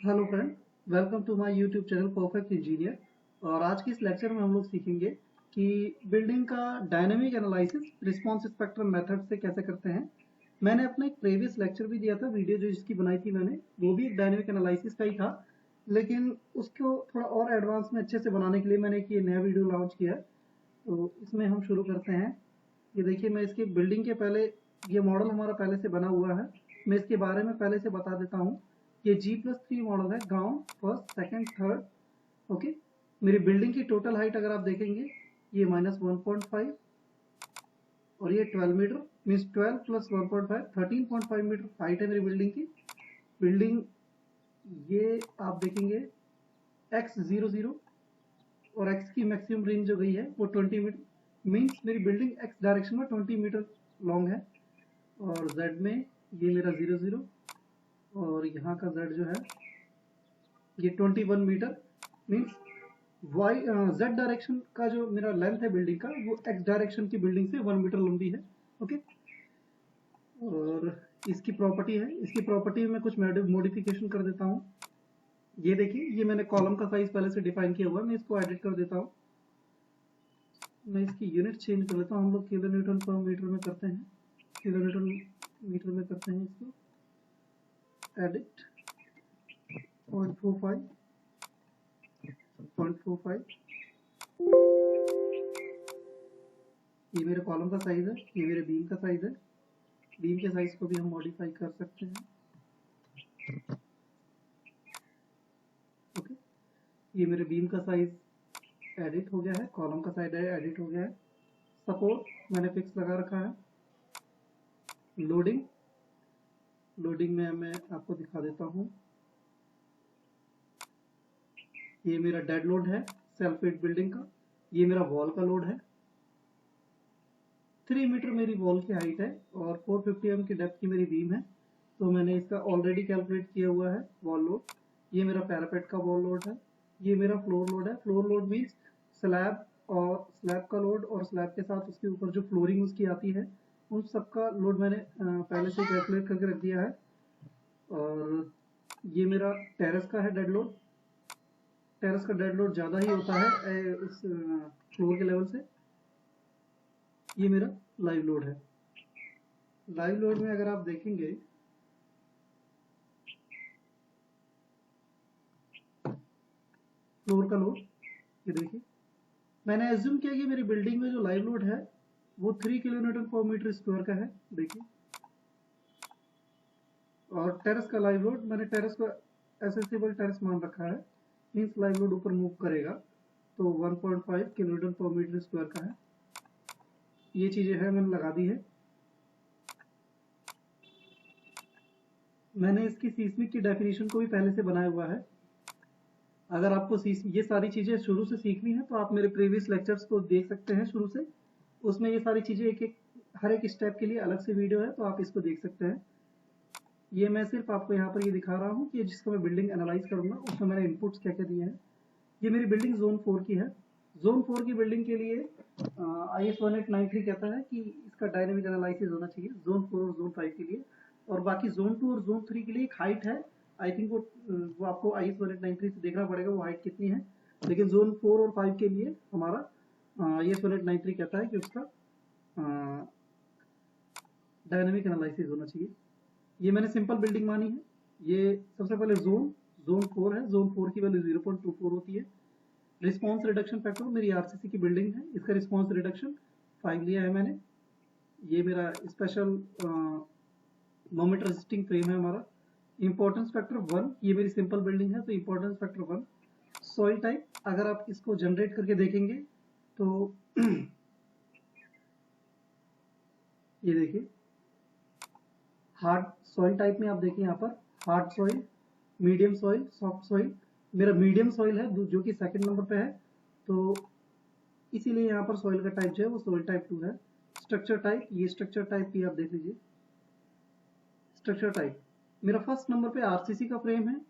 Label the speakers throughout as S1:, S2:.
S1: Hello friend, welcome to my YouTube channel perfect engineer. और आज की इस लेक्चर में हम लोग सीखेंगे कि बिल्डिंग का dynamic analysis response spectrum method से कैसे करते हैं। मैंने अपना एक प्रीवियस लेक्चर भी दिया था, वीडियो जो जिसकी बनाई थी मैंने, वो भी एक डायनेमिक एनालिसिस का ही था, लेकिन उसको थोड़ा और एडवांस में अच्छे से बनाने के लिए मैंने एक ये नया वीडियो लॉन्च किया है। तो इसमें हम शुरू करते हैं। ये देखिए, मैं इसकी बिल्डिंग के पहले, ये मॉडल हमारा पहले से बना हुआ है, मैं इसके बारे में पहले से बता देता हूँ। ये G+3 मॉडल है, ground, first, second, third. Okay, मेरी बिल्डिंग की टोटल हाइट अगर आप देखेंगे, ये -1.5 और ये 12 मीटर, मीन्स 12 + 1.5 13.5 मीटर हाइट है मेरी बिल्डिंग की। बिल्डिंग ये आप देखेंगे x00 और x की मैक्सिमम रेंज जो गई है वो 20 मीटर, मीन्स मेरी बिल्डिंग x डायरेक्शन में 20 मीटर लॉन्ग है। और z में ये मेरा 00 और यहाँ का z जो है ये 21 meter, means y z direction का जो मेरा लेंथ है बिल्डिंग का, वो x डायरेक्शन की बिल्डिंग से 1 मीटर लंबी है। ओके, और इसकी प्रॉपर्टी है, इसकी प्रॉपर्टी में कुछ मॉडिफिकेशन कर देता हूँ। ये देखिए, ये मैंने कॉलम का साइज पहले से डिफाइन किया हुआ है, मैं इसको एडिट कर देता हूँ। मैं इसकी यूनिट चेंज कर देता हूँ, हम लोग किलो न्यूटन पर मीटर में करते हैं, किलो न्यूटन मीटर में करते हैं इसको। एडिट 0.45 ये मेरे कॉलम का साइज है, ये मेरे बीम का साइज है। बीम के साइज को भी हम मॉडिफाई कर सकते हैं। ओके, ये मेरे बीम का साइज एडिट हो गया है, कॉलम का साइज एडिट हो गया है। सपोर्ट मैंने फिक्स लगा रखा है। लोडिंग, लोडिंग में मैं आपको दिखा देता हूँ। ये मेरा डेड लोड है सेल्फ वेट बिल्डिंग का। ये मेरा वॉल का लोड है, 3 मीटर मेरी वॉल की हाइट है और 450 mm की डेप्थ की मेरी बीम है। तो मैंने इसका ऑलरेडी कैलकुलेट किया हुआ है वॉल लोड। ये मेरा पैरापेट का वॉल लोड है। ये मेरा फ्लोर लोड है। फ्लोर लोड मीन्स स्लैब, और स्लैब का लोड और स्लैब के साथ उसके ऊपर जो फ्लोरिंग उसकी आती है, उन सबका लोड मैंने पहले से कैलकुलेट करके रख दिया है। और ये मेरा टेरेस का है डेड लोड। टेरेस का डेड लोड ज़्यादा ही होता है उस फ्लोर के लेवल से। ये मेरा लाइव लोड है। लाइव लोड में अगर आप देखेंगे, फ्लोर का लोड, ये देखिए, मैंने एज्यूम किया कि मेरी बिल्डिंग में जो लाइव लोड है वो 3 किलो न्यूटन पर मीटर स्क्वायर का है, देखिए। और टेरेस का लाइव लोड, मैंने टेरेस को एसेसिबल टेरेस मान रखा है, मीन्स लाइव लोड ऊपर मूव करेगा, तो 1.5 किलो न्यूटन पर मीटर स्क्वायर का है। ये चीजें हैं, मैंने लगा दी है। मैंने इसकी सीस्मिक की डेफिनेशन को भी पहले से बनाया हुआ है। अगर आपको ये सारी चीजें शुरू से सीखनी है तो आप मेरे प्रीवियस लेक्चर्स को देख सकते हैं शुरू से। उसमें ये सारी चीजें एक एक हर एक स्टेप के लिए अलग से वीडियो है, तो आप इसको देख सकते हैं। ये मैं सिर्फ आपको यहाँ पर ये दिखा रहा हूँ कि जिसको मैं बिल्डिंग एनालाइज करूंगा उसमें मैंने इनपुट्स क्या क्या दिए हैं। ये मेरी बिल्डिंग जोन 4 की है। जोन 4 की बिल्डिंग के लिए IS 1893 कहता है कि इसका डायनेमिक एनालिसिस होना चाहिए जोन 4 और जोन 5 के लिए। और बाकी जोन 2 और जोन 3 के लिए एक हाइट है, आई थिंक वो आपको IS 1893 से देखना पड़ेगा वो हाइट कितनी है। लेकिन जोन 4 और 5 के लिए हमारा IS 1893 कहता है कि उसका डायनेमिक एनालिसिस होना चाहिए। ये मैंने सिंपल बिल्डिंग मानी है। ये सबसे पहले जोन 4 है, जोन 4 की वैल्यू 0.24 होती है। रिस्पांस रिडक्शन फैक्टर मेरी आरसीसी की बिल्डिंग है, इसका रिस्पांस रिडक्शन 5 लिया है मैंने। ये मेरा स्पेशल मोमेंट रेजिस्टिंग फ्रेम है हमारा। इंपॉर्टेंस फैक्टर 1, ये मेरी सिंपल बिल्डिंग है तो इंपॉर्टेंस फैक्टर 1। सॉइल टाइप, अगर आप इसको जनरेट करके देखेंगे तो ये देखिए, हार्ड सॉइल टाइप में आप देखिए यहाँ पर hard soil, medium soil, soft soil. मेरा मीडियम सॉइल है जो कि सेकंड नंबर पे है, तो इसीलिए यहाँ पर सॉइल का टाइप जो है वो सॉइल टाइप 2 है। स्ट्रक्चर टाइप, ये स्ट्रक्चर टाइप भी आप देख लीजिए। स्ट्रक्चर टाइप मेरा फर्स्ट नंबर पे आरसीसी का फ्रेम है,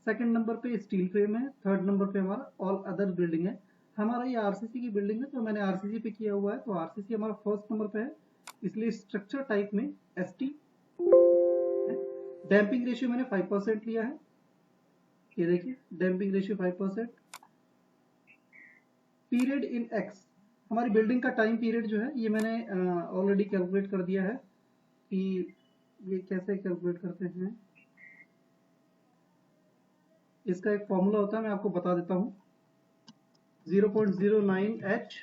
S1: सेकंड नंबर पे स्टील फ्रेम है, थर्ड नंबर पे हमारा ऑल अदर बिल्डिंग है। हमारा ये आरसीसी की बिल्डिंग है तो मैंने आरसीसी पे किया हुआ है, तो आरसीसी हमारा फर्स्ट नंबर पे है, इसलिए स्ट्रक्चर टाइप में एसटी। डैम्पिंग रेशियो मैंने 5% लिया है। ये देखिए damping ratio 5%। Period in x, हमारी बिल्डिंग का टाइम पीरियड जो है ये मैंने ऑलरेडी कैलकुलेट कर दिया है कि ये कैसे कैलकुलेट करते हैं। इसका एक फॉर्मूला होता है, मैं आपको बता देता हूँ। 0.09h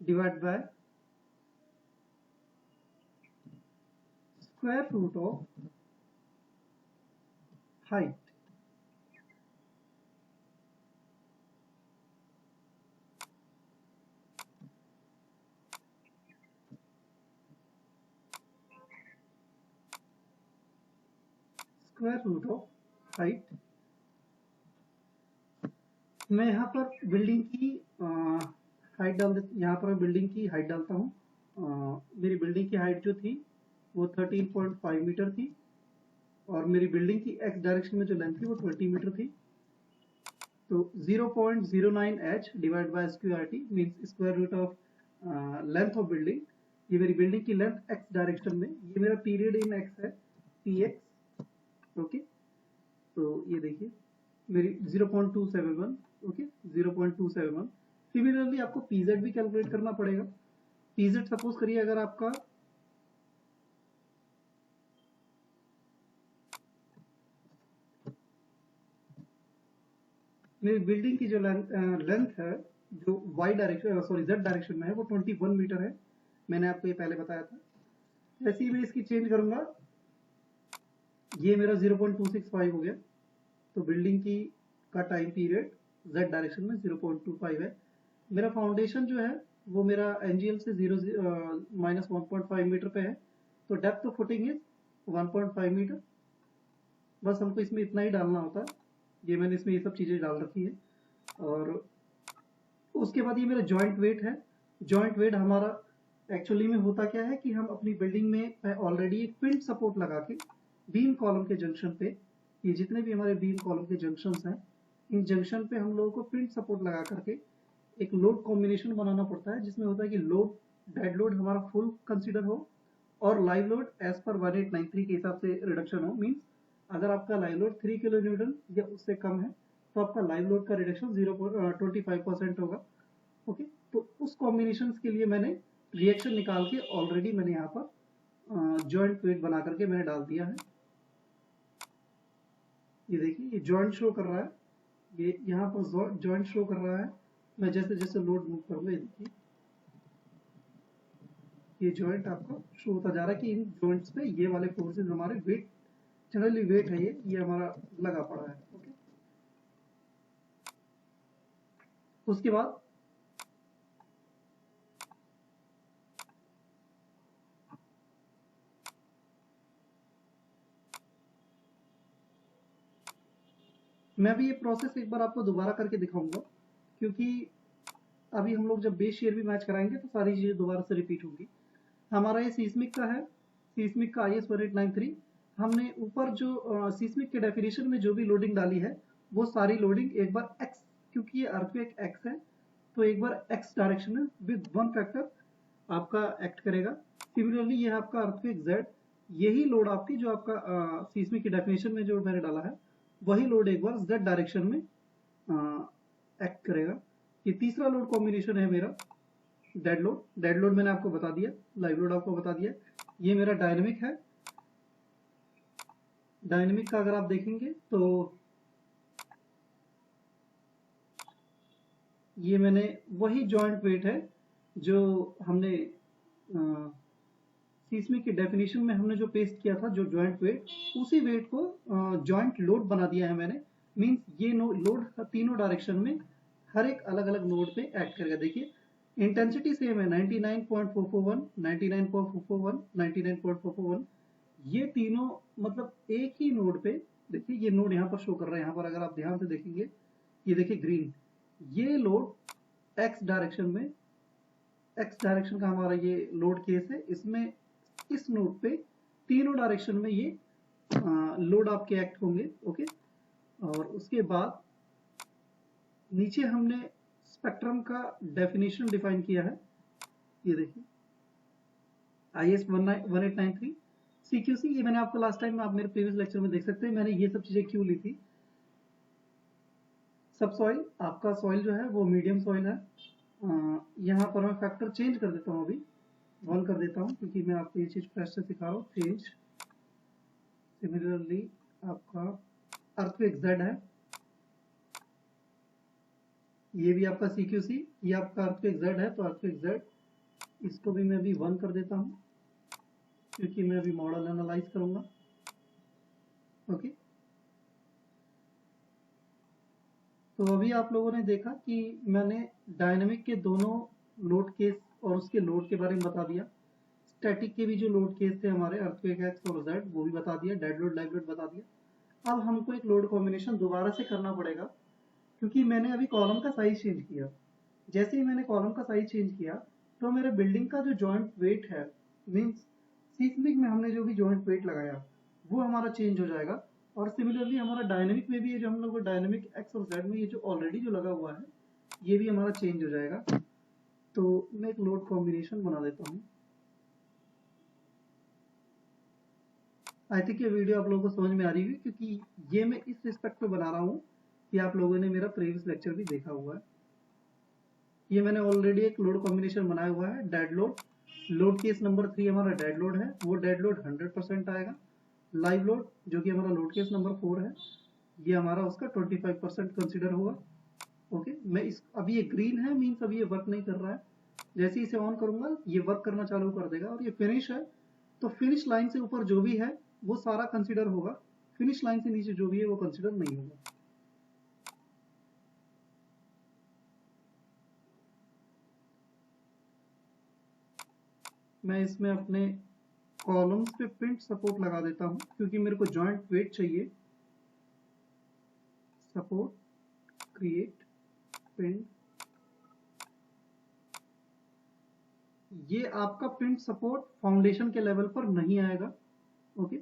S1: divide by square root of height. Square root of height, मैं यहाँ पर बिल्डिंग की हाइट डाल देता, यहाँ पर बिल्डिंग की हाइट डालता हूँ। मेरी बिल्डिंग की हाइट जो थी वो 13.5 मीटर थी और मेरी बिल्डिंग की एक्स डायरेक्शन में जो लेंथ थी वो 20 मीटर थी। तो 0.09h divide by square T means square root of length of building. ये मेरी बिल्डिंग की लेंथ एक्स डायरेक्शन में, ये मेरा पीरियड इन एक्स है px। ओके, तो ये देखिए मेरी 0.271। ओके, 0.271। सिमिलरली आपको pz भी कैलकुलेट करना पड़ेगा। pz सपोज करिए अगर आपका मेरी बिल्डिंग की जो लेंथ है जो y direction sorry z direction में है वो 21 मीटर है, मैंने आपको ये पहले बताया था। जैसे ही मैं इसकी चेंज करूंगा ये मेरा 0.265 हो गया। तो बिल्डिंग की का टाइम पीरियड z डायरेक्शन में 0.25 है। मेरा फाउंडेशन जो है वो मेरा एनजीएल से -1.5 मीटर पे है। तो depth of footing is 1.5 meter. बस हमको इसमें इतना ही डालना होता है। ये मैंने इसमें ये सब चीजें डाल रखी है। और उसके बाद ये मेरा जॉइंट वेट है। जॉइंट वेट हमारा एक्चुअली में होता क्या है कि हम अपनी बिल्डिंग में ऑलरेडी एक पिंट सपोर्ट लगा के बीम कॉलम के जंक्शन पे, ये जितने भी हमारे बीम कॉलम के जंक्शंस हैं इन जंक्शन पे हम लोगों को पिंट सपोर्ट लगा करके एक लोड कॉम्बिनेशन बनाना पड़ता है, जिसमें होता है कि लोड डेड लोड हमारा फुल कंसीडर हो और लाइव लोड एज पर 1893 के हिसाब से रिडक्शन हो। मीन्स अगर आपका लाइव लोड 3 किलो न्यूटन या उससे कम है तो आपका लाइव लोड का रिडक्शन 0.25% होगा। ओके, तो उस कॉम्बिनेशन के लिए मैंने रिएक्शन निकाल के ऑलरेडी मैंने यहाँ पर जॉइंट वेट बना करके मैंने डाल दिया है। ये देखिए ये जॉइंट शो कर रहा है, ये यहाँ पर जॉइंट शो कर रहा है। मैं जैसे जैसे लोड मूव करूंगा ये देखिए ये जॉइंट आपको शो होता जा रहा है कि इन जॉइंट्स पे ये वाले फोर्सेस हमारे वेट, जनरली वेट है ये हमारा लगा पड़ा है। ओके, उसके बाद मैं भी ये प्रोसेस एक बार आपको दोबारा करके दिखाऊंगा, क्योंकि अभी हम लोग जब बेस शेयर भी मैच कराएंगे तो सारी चीजें दोबारा से रिपीट होंगी। हमारा ये सीस्मिक का है, सीस्मिक का IS 1893। हमने ऊपर जो सीस्मिक के डेफिनेशन में जो भी लोडिंग डाली है वो सारी लोडिंग एक बार एक्स, क्योंकि ये अर्थक्वेक एक्स है तो एक बार एक्स डायरेक्शन में विद वन फैक्टर आपका एक्ट करेगा। सिमिलरली ये आपका अर्थक्वेक जेड, यही लोड आपकी जो आपका सीस्मिक की डेफिनेशन में जो मैंने डाला है वही लोड एक बार जेड डायरेक्शन में एक्ट करेगा। ये तीसरा लोड कॉम्बिनेशन है मेरा डेड लोड। डेड लोड मैंने आपको बता दिया, लाइव लोड आपको बता दिया। ये मेरा डायनेमिक है। डायनेमिक का अगर आप देखेंगे तो ये मैंने वही जॉइंट वेट है जो हमने सीस्मिक की डेफिनेशन में हमने जो पेस्ट किया था, जो जॉइंट वेट, उसी वेट को जॉइंट लोड बना दिया है मैंने। मींस ये लोड तीनों डायरेक्शन में हर एक अलग अलग नोड पे एक्ट करेगा। देखिए इंटेंसिटी सेम है 99.441, 99.441, 99.441। ये तीनों मतलब एक ही नोड पे, देखिए ये नोड यहाँ पर शो कर रहा है। यहाँ पर अगर आप ध्यान से देखेंगे ये देखिए ग्रीन, ये लोड एक्स डायरेक्शन में, एक्स डायरेक्शन का हमारा ये लोड केस है। इसमें इस नोड पे तीनों डायरेक्शन में ये लोड आपके एक्ट होंगे। ओके, और उसके बाद नीचे हमने स्पेक्ट्रम का डेफिनेशन डिफाइन किया है। ये देखिए IS 1893 CQC, ये मैंने आपको लास्ट टाइम आप मेरे प्रीवियस लेक्चर में देख सकते हैं, मैंने ये सब चीजें क्यों ली थी। सब सॉइल, आपका सॉइल जो है वो मीडियम सॉइल है। यहाँ पर मैं फैक्टर चेंज कर देता हूँ, अभी 1 कर देता हूँ क्योंकि मैं आपको ये चीज फ्रेश से सिखा रहा हूँ। चेंज। सिमिलरली आपका अर्थक्वेक Z है, ये भी आपका CQC, ये आपका अर्थक्वेक Z है, तो अर्थक्वेक Z इसको भी मैं अभी 1 कर देता हूँ क्योंकि मैं अभी मॉडल एनालाइज करूंगा। ओके, तो अभी आप लोगों ने देखा कि मैंने डायनेमिक के दोनों लोड केस और उसके लोड के बारे में बता दिया। स्टैटिक के भी जो लोड केस थे हमारे अर्थक्वेक X और Z, वो भी बता दिया। डेड लोड लाइव लोड बता दिया। अब हमको एक लोड कॉम्बिनेशन दोबारा से करना पड़ेगा क्योंकि मैंने अभी कॉलम का साइज चेंज किया। जैसे ही मैंने कॉलम का साइज चेंज किया तो मेरे बिल्डिंग का जो जॉइंट वेट है, मीन्स सीस्मिक में हमने जो भी जॉइंट वेट लगाया वो हमारा चेंज हो जाएगा। और सिमिलरली हमारा डायनेमिक में भी ये जो हम लोग डायनेमिक X और Z में ये जो ऑलरेडी जो लगा हुआ है ये भी हमारा चेंज हो जाएगा। तो मैं एक लोड कॉम्बिनेशन बना देता हूँ। आई थिंक ये वीडियो आप लोगों को समझ में आ रही है क्योंकि ये मैं इस रिस्पेक्ट पे बना रहा हूँ कि आप लोगों ने मेरा प्रीवियस लेक्चर भी देखा हुआ है। ये मैंने ऑलरेडी एक लोड कॉम्बिनेशन बनाया हुआ है। Dead load, load case number 3 हमारा डेड लोड है, वो डेड लोड 100% आएगा। लाइव लोड जो कि हमारा लोड केस नंबर 4 है, ये हमारा उसका 25% कंसिडर होगा। ओके, मैं इस अभी ये ग्रीन है, मीन्स अभी ये वर्क नहीं कर रहा है। जैसे ही इसे ऑन करूंगा ये वर्क करना चालू कर देगा। और ये फिनिश है, तो फिनिश लाइन से ऊपर जो भी है वो सारा कंसिडर होगा, फिनिश लाइन से नीचे जो भी है वो कंसिडर नहीं होगा। मैं इसमें अपने कॉलम्स पे प्रिंट सपोर्ट लगा देता हूं क्योंकि मेरे को जॉइंट वेट चाहिए। सपोर्ट क्रिएट प्रिंट, ये आपका प्रिंट सपोर्ट फाउंडेशन के लेवल पर नहीं आएगा। ओके,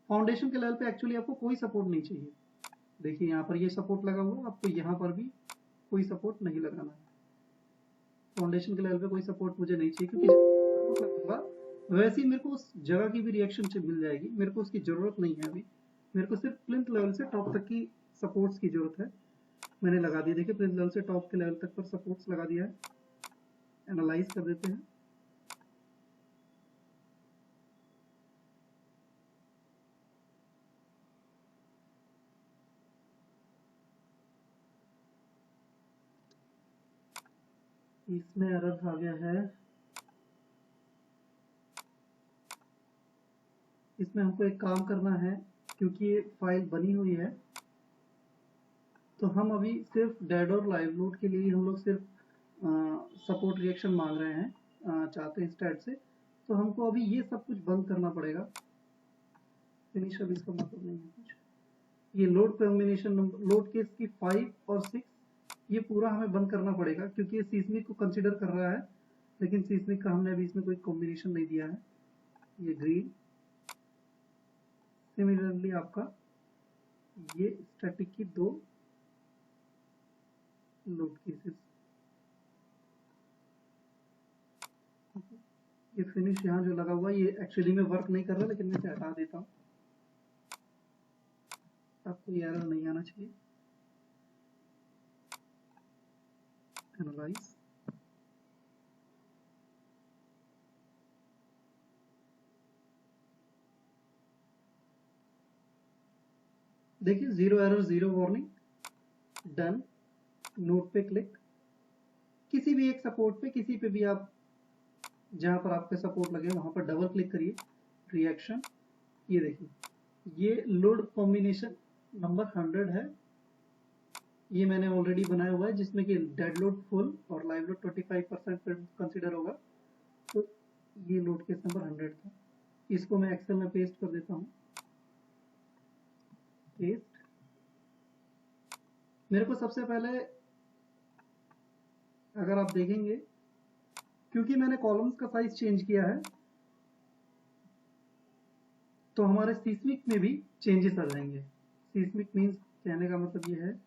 S1: फाउंडेशन के लेवल पे एक्चुअली आपको कोई सपोर्ट नहीं चाहिए। देखिए यहाँ पर ये सपोर्ट लगा हुआ, आपको यहाँ पर भी कोई सपोर्ट नहीं लगाना है। फाउंडेशन के लेवल पे कोई सपोर्ट मुझे नहीं चाहिए क्योंकि वैसे ही मेरे को उस जगह की भी रिएक्शन मिल जाएगी, मेरे को उसकी जरूरत नहीं है। अभी मेरे को सिर्फ प्लिंथ लेवल से टॉप तक की सपोर्ट्स की जरूरत है। मैंने लगा दिया, देखिए प्लिंथ लेवल से टॉप के लेवल तक पर सपोर्ट्स लगा दिया है। एनालाइज कर देते हैं। इसमें एरर आ गया है, इसमें हमको एक काम करना है क्योंकि ये फाइल बनी हुई है, तो हम अभी सिर्फ डेड और लाइव लोड के लिए हम लोग सिर्फ सपोर्ट रिएक्शन मांग रहे हैं, चाहते हैं स्टैट से। तो हमको अभी ये सब कुछ बंद करना पड़ेगा। फिनिश अभी इसका मतलब नहीं है कुछ। ये लोड कॉम्बिनेशन लोड केस की 5 और 6 ये पूरा हमें बंद करना पड़ेगा क्योंकि ये सीस्मिक को कंसिडर कर रहा है, लेकिन सीस्मिक का हमने अभी इसमें कोई कॉम्बिनेशन नहीं दिया है। ये ग्रीन, सिमिलरली आपका ये स्टैटिक की 2 लोड केसेस। ये फिनिश यहाँ जो लगा हुआ है ये एक्चुअली में वर्क नहीं कर रहा, लेकिन मैं इसे हटा देता हूँ। आपको ये एरर नहीं आना चाहिए। एनालाइज, देखिए 0 एरर 0 वार्निंग, डन। नोट पे क्लिक, किसी भी एक सपोर्ट पे, किसी पे भी आप जहां पर आपके सपोर्ट लगे वहां पर डबल क्लिक करिए। रिएक्शन, ये देखिए ये लोड कॉम्बिनेशन नंबर 100 है, ये मैंने ऑलरेडी बनाया हुआ है जिसमें कि डेड लोड फुल और लाइव लोड 25% कंसिडर होगा। तो ये लोड केस नंबर 100 था। इसको मैं एक्सेल में पेस्ट कर देता हूँ। पेस्ट, मेरे को सबसे पहले अगर आप देखेंगे क्योंकि मैंने कॉलम्स का साइज चेंज किया है तो हमारे सीस्मिक में भी चेंजेस आ जाएंगे। सीस्मिक मीन्स कहने का मतलब ये है,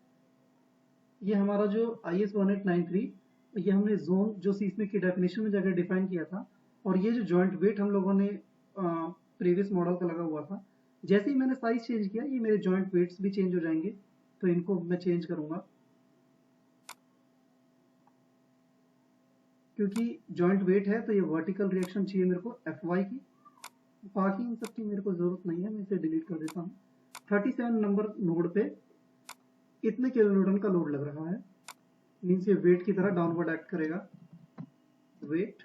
S1: ये हमारा जो IS 1893 ये हमने जोन जो सीस्मिक की डेफिनेशन में जगह डिफाइन किया था, और ये जो जॉइंट वेट हम लोगों ने प्रीवियस मॉडल का लगा हुआ था, जैसे ही मैंने साइज चेंज किया ये मेरे जॉइंट वेट्स भी चेंज हो जाएंगे। तो इनको मैं चेंज करूंगा, क्योंकि जॉइंट वेट है तो ये वर्टिकल रिएक्शन चाहिए मेरे को Fy की। बाकी इन सब की मेरे को जरूरत नहीं है, मैं इसे डिलीट कर देता हूँ। 37 नंबर नोड पे इतने किलो न्यूटन का लोड लग रहा है, मीन्स ये वेट की तरह डाउनवर्ड एक्ट करेगा। वेट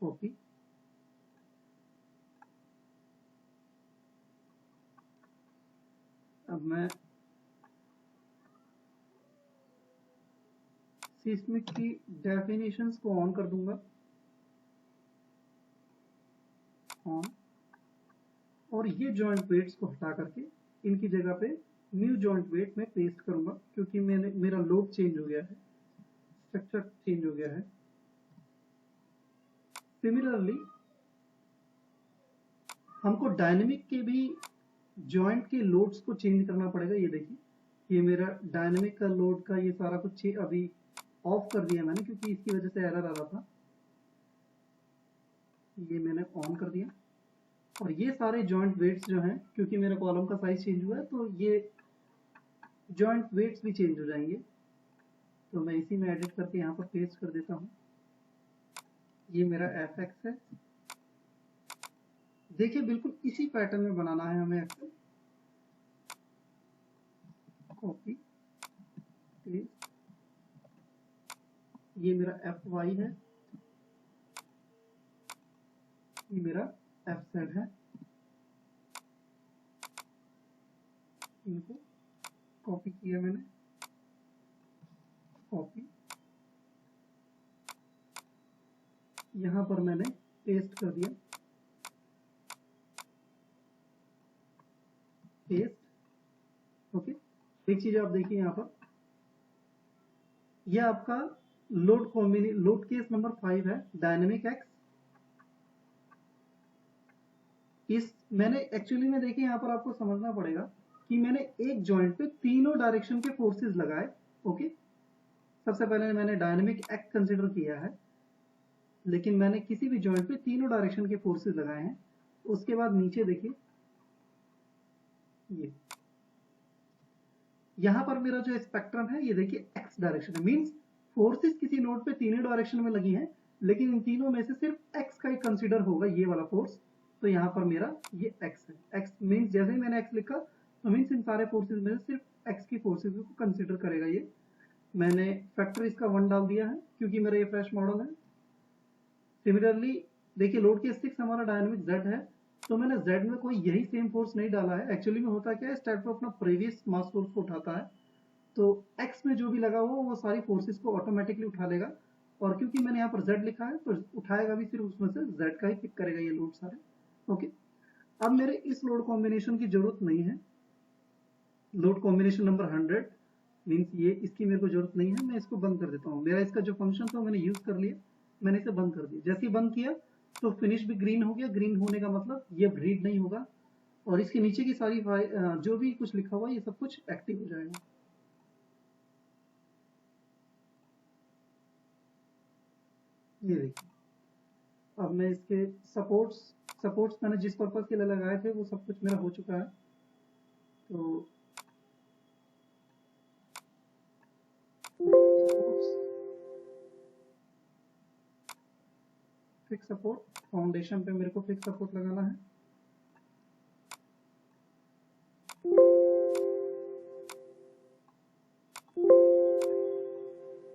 S1: कॉपी, अब मैं सीस्मिक की डेफिनेशंस को ऑन कर दूंगा, ऑन, और ये जॉइंट वेट्स को हटा करके इनकी जगह पे न्यू जॉइंट वेट में पेस्ट करूंगा, क्योंकि मेरा लोड चेंज हो गया है, स्ट्रक्चर चेंज हो गया है। सिमिलरली हमको डायनेमिक के भी जॉइंट के लोड्स को चेंज करना पड़ेगा। ये देखिए, ये मेरा डायनेमिक का लोड का ये सारा कुछ अभी ऑफ कर दिया मैंने, क्योंकि इसकी वजह से एरर आ रहा था। ये मैंने ऑन कर दिया, और ये सारे जॉइंट वेट्स जो हैं, क्योंकि मेरा कॉलम का साइज चेंज हुआ है तो ये जॉइंट वेट्स भी चेंज हो जाएंगे। तो मैं इसी में एडिट करके यहाँ पर पेस्ट कर देता हूँ। ये मेरा Fx है। देखिए बिल्कुल इसी पैटर्न में बनाना है हमें एक्सेल। कॉपी पेस्ट, ये मेरा Fy है, ये मेरा Fz है। इनको कॉपी किया मैंने, कॉपी, यहाँ पर मैंने पेस्ट कर दिया, पेस्ट। ओके, एक चीज आप देखिए यहाँ पर, यह आपका लोड केस नंबर 5 है, डायनेमिक एक्स। इस मैंने एक्चुअली में देखिए यहाँ पर आपको समझना पड़ेगा कि मैंने एक जॉइंट पे तीनों डायरेक्शन के फोर्सेस लगाए। ओके, सबसे पहले मैंने डायनेमिक एक्ट कंसिडर किया है, लेकिन मैंने किसी भी जॉइंट पे तीनों डायरेक्शन के फोर्सेस लगाए हैं। उसके बाद नीचे देखिए, ये यहाँ पर मेरा जो स्पेक्ट्रम है, ये देखिए एक्स डायरेक्शन है, मींस फोर्सेस किसी नोड पे तीनों डायरेक्शन में लगी हैं, लेकिन इन तीनों में से सिर्फ एक्स का ही कंसिडर होगा, ये वाला फोर्स। तो यहाँ पर मेरा ये एक्स है। एक्स मीन्स जैसे ही मैंने एक्स लिखा तो मीन्स इन सारे फोर्सेज में सिर्फ एक्स की फोर्सेज को कंसिडर करेगा ये। मैंने फैक्टर इसका 1 डाल दिया है, क्योंकि मेरा ये फ्रेश मॉडल है। सिमिलरली देखिए, लोड के 6 हमारा डायनेमिक जेड है, तो मैंने जेड में कोई यही सेम फोर्स नहीं डाला है। एक्चुअली में होता क्या है, स्टैटर अपना प्रीवियस मास फोर्स को उठाता है, तो एक्स में जो भी लगा हुआ वो सारी फोर्सेस को ऑटोमेटिकली उठा लेगा, और क्योंकि मैंने यहाँ पर जेड लिखा है तो उठाएगा भी सिर्फ उसमें से जेड का ही पिक करेगा ये लोड सारे। ओके, अब मेरे इस लोड कॉम्बिनेशन की जरूरत नहीं है, लोड कॉम्बिनेशन नंबर 100 मीन्स ये इसकी मेरे को जरूरत नहीं है, मैं इसको बंद कर देता हूँ। मेरा इसका जो फंक्शन था मैंने यूज कर लिया, मैंने इसे बंद कर दिया। जैसे ही बंद किया तो फिनिश भी ग्रीन हो गया। ग्रीन होने का मतलब ये रीड नहीं होगा, और इसके नीचे की सारी जो भी कुछ लिखा हुआ ये सब कुछ एक्टिव हो जाएगा। ये देखिए, अब मैं इसके सपोर्ट्स मैंने जिस पर्पज के लिए लगाए थे वो सब कुछ मेरा हो चुका है। तो फिक्स सपोर्ट, फाउंडेशन पे मेरे को फिक्स सपोर्ट लगाना है।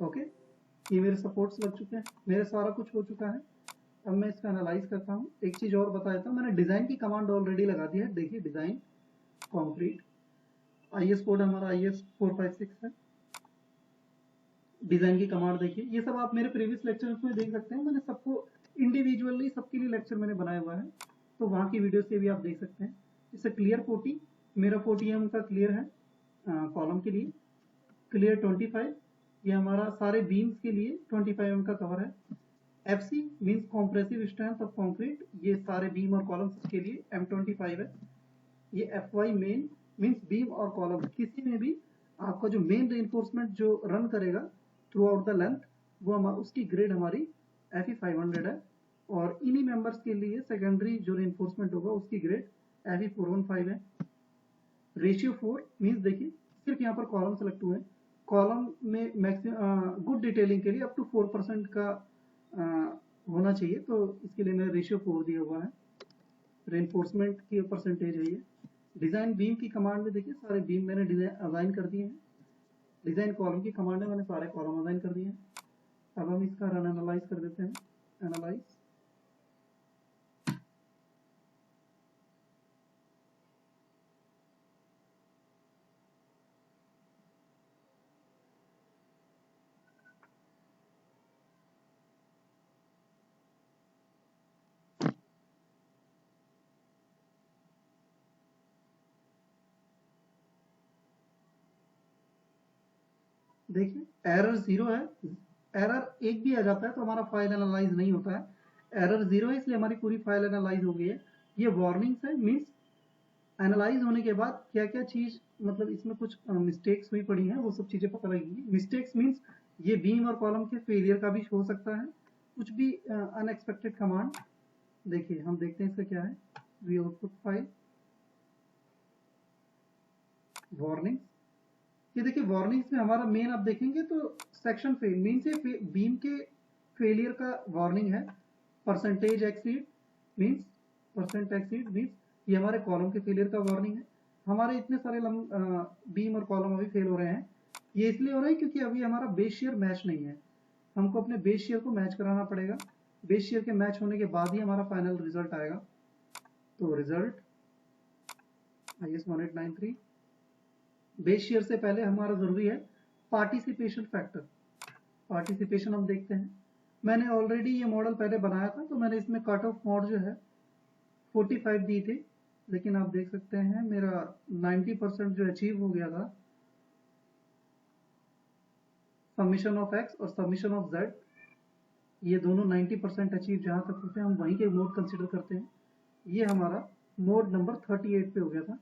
S1: ओके, ये मेरे सपोर्ट्स लग चुके हैं, मेरा सारा कुछ हो चुका है। अब मैं इसका एनालाइज करता हूँ। एक चीज और बता देता हूँ, मैंने डिजाइन की कमांड ऑलरेडी लगा दी है। देखिए, डिजाइन कंक्रीट, IS कोड हमारा IS 456 है। डिजाइन की कमांड देखिए, ये सब आप मेरे प्रीवियस लेक्चर्स में देख सकते हैं। मैंने सबको इंडिविजुअली सबके लिए लेक्चर मैंने बनाया हुआ है, तो वहाँ की वीडियो से भी आप देख सकते हैं। इससे क्लियर 40, मेरा 40 mm का क्लियर है कॉलम के लिए, क्लियर 25, ये हमारा सारे बीम्स के लिए 25 mm का कवर है। FC means compressive strength of concrete, ये सारे बीम और कॉलम्स के लिए M25 है। ये FY मेन मीन्स बीम और कॉलम, किसी में भी आपका जो मेन रेइंफोर्समेंट जो रन करेगा थ्रू आउट द लेंथ, वो उसकी ग्रेड हमारी FE 500 है। और इन्हीं मेंबर्स के लिए सेकेंडरी जो रेइंफोर्समेंट होगा उसकी ग्रेड FE 415 है। रेशियो 4 मीन्स देखिए सिर्फ यहाँ पर कॉलम सेलेक्ट हुए, कॉलम में मैक्सिमम गुड डिटेलिंग के लिए अप टू 4% का होना चाहिए, तो इसके लिए मैंने रेशियो 4 दिया हुआ है। रेइंफोर्समेंट की परसेंटेज है ये। डिजाइन बीम की कमांड में देखिए सारे बीम मैंने डिजाइन असाइन कर दिए हैं। डिजाइन कॉलम की कमांड में मैंने सारे कॉलम असाइन कर दिए हैं। अब हम इसका रन एनालाइज कर देते हैं। एनालाइज, देखिए एरर 0 है। एरर एक भी आ जाता है तो हमारा फाइल एनालाइज नहीं होता है। एरर 0 है इसलिए हमारी पूरी फाइल एनालाइज हो गई है। ये वार्निंग्स है, मीन्स एनालाइज होने के बाद क्या क्या चीज, मतलब इसमें कुछ मिस्टेक्स हुई पड़ी हैं, वो सब चीजें पता लगेंगी। मिस्टेक्स मीन्स ये बीम और कॉलम के फेलियर का भी हो सकता है, कुछ भी अनएक्सपेक्टेड कमांड। देखिए हम देखते हैं इसका क्या है। वी आउटपुट फाइल वार्निंग, ये देखिए वार्निंग्स में हमारा मेन आप देखेंगे तो सेक्शन फेल मीन से बीम के फेलियर का वार्निंग है। Percentage exceed means, percent exceed means ये हमारे कॉलम के फेलियर का वार्निंग है। हमारे इतने सारे बीम और कॉलम अभी फेल हो रहे हैं, ये इसलिए हो रहा है क्योंकि अभी हमारा बेस शेयर मैच नहीं है। हमको अपने बेस शेयर को मैच कराना पड़ेगा। बेस शेयर के मैच होने के बाद ही हमारा फाइनल रिजल्ट आएगा। तो रिजल्ट IS 1893, बेस शेयर से पहले हमारा जरूरी है पार्टिसिपेशन फैक्टर। पार्टिसिपेशन हम देखते हैं, मैंने ऑलरेडी ये मॉडल पहले बनाया था तो मैंने इसमें कट ऑफ मोड जो है 45 दी थी, लेकिन आप देख सकते हैं मेरा 90% जो अचीव हो गया था। समीशन ऑफ एक्स और समीशन ऑफ जेड, ये दोनों 90% अचीव जहां तक होते हैं हम वहीं के मोड कंसिडर करते हैं। ये हमारा मोड नंबर 38 पे हो गया था।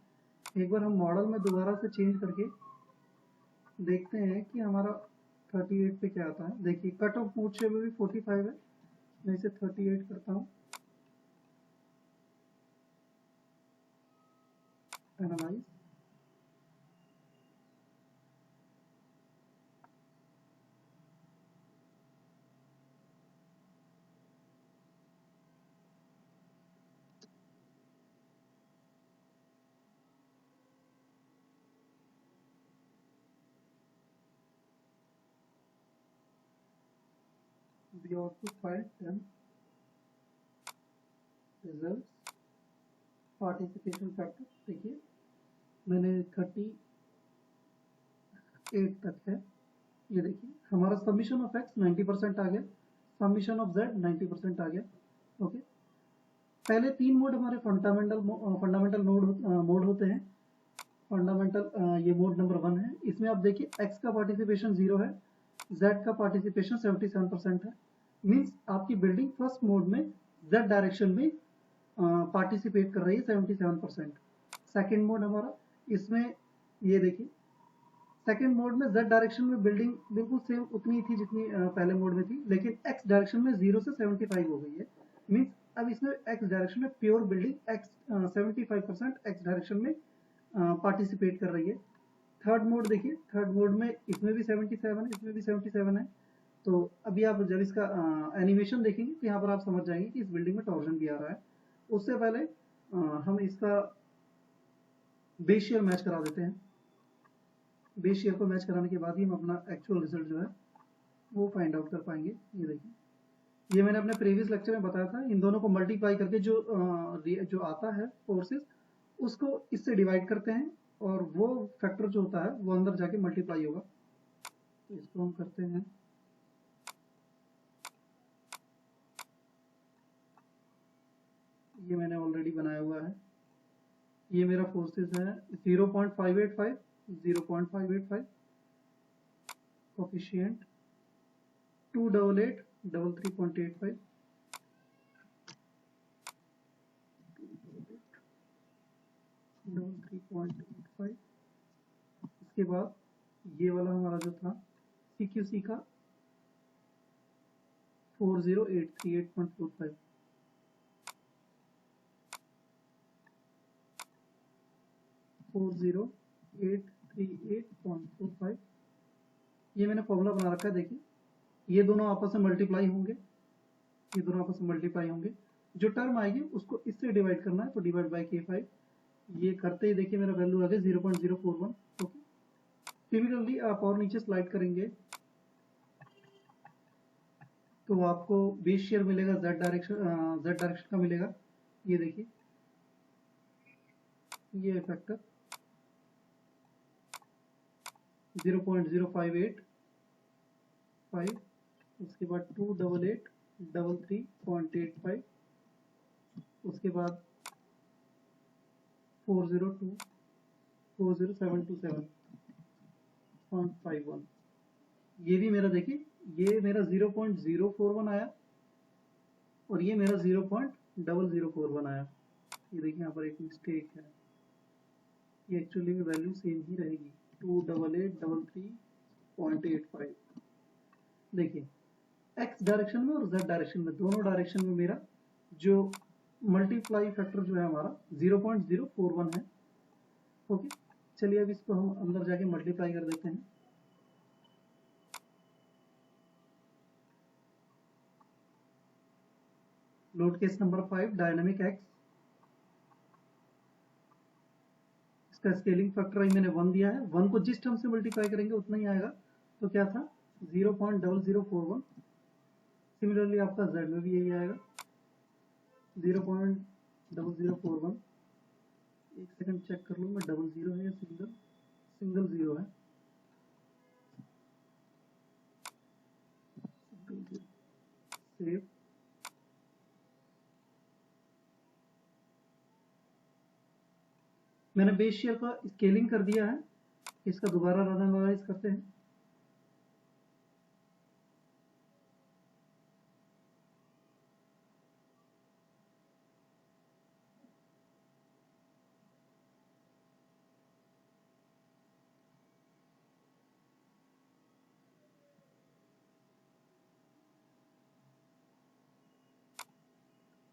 S1: एक बार हम मॉडल में दोबारा से चेंज करके देखते हैं कि हमारा 38 पे क्या आता है। देखिए कट ऑफ मोड से भी 45 है, मैं इसे 38 करता हूँ। Analyse, the output file 10 results participation factor. देखिए मैंने 38 तक है। ये देखिए हमारा सबमिशन ऑफ एक्स 90% आ गया, सबमिशन ऑफ जेड 90% आ गया। ओके, पहले 3 मोड हमारे फंडामेंटल मोड होते हैं। फंडामेंटल ये मोड नंबर 1 है। इसमें आप देखिए एक्स का पार्टिसिपेशन 0 है, जेड का पार्टिसिपेशन 77% है। मीन्स आपकी बिल्डिंग फर्स्ट मोड में जेड डायरेक्शन में पार्टिसिपेट कर रही है 77%। सेकेंड मोड हमारा, इसमें ये देखिए सेकेंड मोड में जेड डायरेक्शन में बिल्डिंग बिल्कुल सेम उतनी थी जितनी पहले मोड में थी, लेकिन एक्स डायरेक्शन में 0 से 75 हो गई है। मीन्स अब इसमें एक्स डायरेक्शन में pure building x 75% x direction में पार्टिसिपेट कर रही है। थर्ड मोड देखिए, थर्ड मोड में इसमें भी 77 है, इसमें भी 77 है। तो अभी आप जब इसका एनिमेशन देखेंगे तो यहाँ पर आप समझ जाएंगे कि इस बिल्डिंग में टॉर्जन भी आ रहा है। उससे पहले हम इसका बेस शेयर मैच करा देते हैं। बेस शेयर को मैच कराने के बाद ही हम अपना एक्चुअल रिजल्ट जो है वो फाइंड आउट कर पाएंगे। ये देखिए, ये मैंने अपने प्रीवियस लेक्चर में बताया था, इन दोनों को मल्टीप्लाई करके जो आता है फोर्सेस उसको इससे डिवाइड करते हैं और वो फैक्टर जो होता है वो अंदर जाके मल्टीप्लाई होगा। तो इसको हम करते हैं, ये मैंने ऑलरेडी बनाया हुआ है। ये मेरा फोर्सेस है 0.585, 0.585 कोफिशिएंट 288 33.85, 3.85। इसके बाद ये वाला हमारा जो था CQC का 40838.45। ये मैंने फॉर्मूला बना रखा है। देखिए ये दोनों आपस में मल्टीप्लाई होंगे, ये दोनों आपस में मल्टीप्लाई होंगे। जो टर्म आएगी उसको इससे डिवाइड करना है, तो डिवाइड बाय K5। ये करते ही देखिए मेरा वैल्यू आ गया 0.041। ओके, सिमिलरली आप और नीचे स्लाइड करेंगे तो आपको बेस शेयर मिलेगा z डायरेक्शन का मिलेगा। ये देखिए ये फैक्टर 0.0585, उसके बाद 28833.85, उसके बाद 40727.51। ये भी मेरा देखिए ये मेरा 0.041 आया और ये मेरा 0.0041 आया। ये देखिए यहाँ पर एक मिस्टेक है, ये एक्चुअली में वैल्यू सेम ही रहेगी 28833.85। देखिए x डायरेक्शन में और z डायरेक्शन में, दोनों डायरेक्शन में मेरा जो मल्टीप्लाई फैक्टर जो है हमारा 0.041 है। ओके, चलिए अब इसको हम अंदर जाके मल्टीप्लाई कर देते हैं। Load case number 5 dynamic x, इसका स्केलिंग फैक्टर मैंने 1 दिया है। 1 को जिस टर्म से मल्टीप्लाई करेंगे उतना ही आएगा, तो क्या था 0.0041। सिमिलरली आपका z में भी यही आएगा 0.0041। एक सेकंड चेक कर लूँ मैं, डबल जीरो है या सिंगल जीरो है। सेव। मैंने बेस शेयर का स्केलिंग कर दिया है, इसका दोबारा रन एनालाइज करते हैं।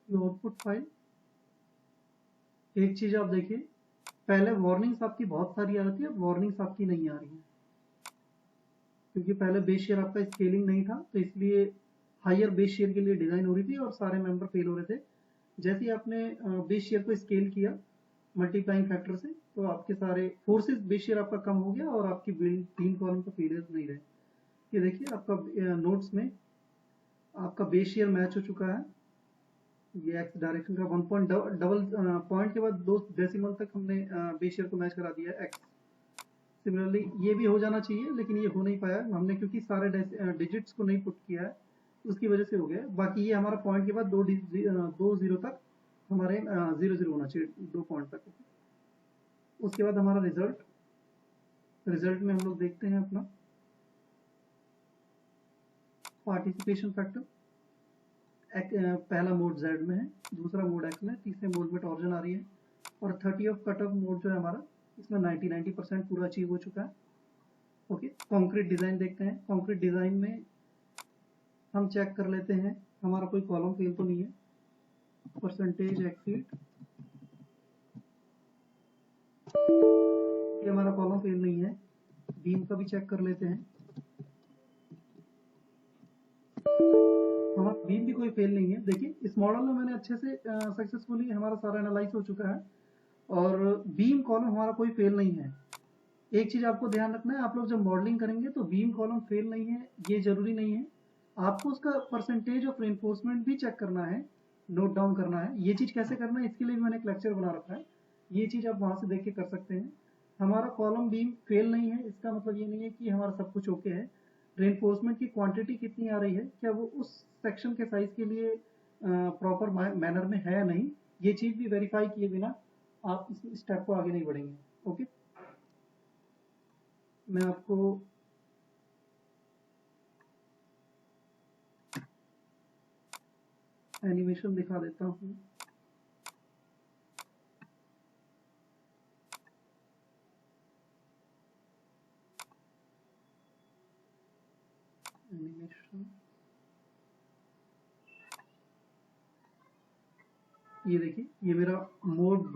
S1: आउटपुट फाइल, एक चीज आप देखिए, पहले वार्निंग्स आपकी बहुत सारी आ रही है, वार्निंग्स आपकी नहीं आ रही है, क्योंकि पहले बेस शेयर आपका स्केलिंग नहीं था, तो इसलिए हायर बेस शेयर के लिए डिजाइन हो रही थी और सारे मेंबर फेल हो रहे थे। जैसे ही आपने बेस शेयर को स्केल किया मल्टीप्लाइंग फैक्टर से, तो आपके सारे फोर्सेस बेस शेयर आपका कम हो गया और आपकी बिल्ड 3 कॉलम का फेलियर नहीं रहे। ये देखिए आपका नोट्स में आपका बेस शेयर मैच हो चुका है। ये एक्स डायरेक्शन का 1 पॉइंट डबल पॉइंट के बाद 2 डेसिमल तक हमने बेस शेयर को मैच करा दिया है एक्स। सिमिलरली ये भी हो जाना चाहिए, लेकिन ये हो नहीं पाया हमने, क्योंकि सारे डिजिट्स को नहीं पुट किया है, उसकी वजह से हो गया। बाकी ये हमारा पॉइंट के बाद 2 जीरो तक हमारे 0 होना चाहिए, 2 पॉइंट तक। उसके बाद हमारा रिजल्ट में हम लोग देखते हैं अपना पार्टिसिपेशन फैक्टर। पहला मोड Z में है, दूसरा मोड X में, तीसरे मोड में टॉर्जन आ रही है, और 30 ऑफ कट ऑफ मोड जो है हमारा, इसमें 90% पूरा अचीव हो चुका है। ओके, कॉन्क्रीट डिजाइन देखते हैं। कॉन्क्रीट डिजाइन में हम चेक कर लेते हैं हमारा कोई कॉलम फेल तो नहीं है। परसेंटेज एक्सीड, ये हमारा कॉलम फेल नहीं है। बीम का भी चेक कर लेते हैं, हमारा बीम भी कोई फेल नहीं है। देखिए इस मॉडल में मैंने अच्छे से सक्सेसफुली हमारा सारा एनालाइज हो चुका है और बीम कॉलम हमारा कोई फेल नहीं है। एक चीज आपको ध्यान रखना है, आप लोग जब मॉडलिंग करेंगे तो बीम कॉलम फेल नहीं है ये जरूरी नहीं है, आपको उसका परसेंटेज ऑफ रेनफोर्समेंट भी चेक करना है, नोट डाउन करना है। ये चीज कैसे करना है इसके लिए भी मैंने एक लेक्चर बना रखा है, ये चीज आप वहां से देख के कर सकते हैं। हमारा कॉलम बीम फेल नहीं है, इसका मतलब ये नहीं है कि हमारा सब कुछ ओके है। रेनफोर्समेंट की क्वांटिटी कितनी आ रही है, क्या वो उस सेक्शन के साइज के लिए प्रॉपर मैनर में है या नहीं, ये चीज भी वेरीफाई किए बिना आप इस स्टेप को आगे नहीं बढ़ेंगे। ओके, मैं आपको एनिमेशन दिखा देता हूँ। एनिमेशन, ये देखिए ये मेरा मोड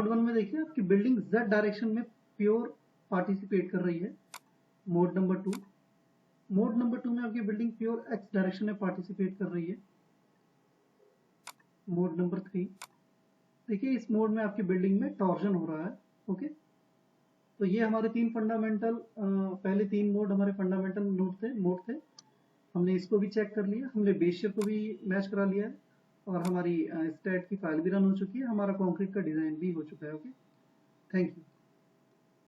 S1: 1 में देखिए आपकी बिल्डिंग Z डायरेक्शन में प्योर पार्टिसिपेट कर रही है। मोड नंबर 2 में आपकी बिल्डिंग प्योर X डायरेक्शन में पार्टिसिपेट कर रही है। मोड नंबर 3 देखिए इस मोड में आपकी बिल्डिंग में टॉर्जन हो रहा है। ओके, तो ये हमारे तीन फंडामेंटल पहले तीन मोड हमारे फंडामेंटल मोड थे। हमने इसको भी चेक कर लिया, हमने बेस को भी मैच करा लिया है और हमारी स्टैट की फाइल भी रन हो चुकी है, हमारा कॉन्क्रीट का डिजाइन भी हो चुका है। Okay, thank you.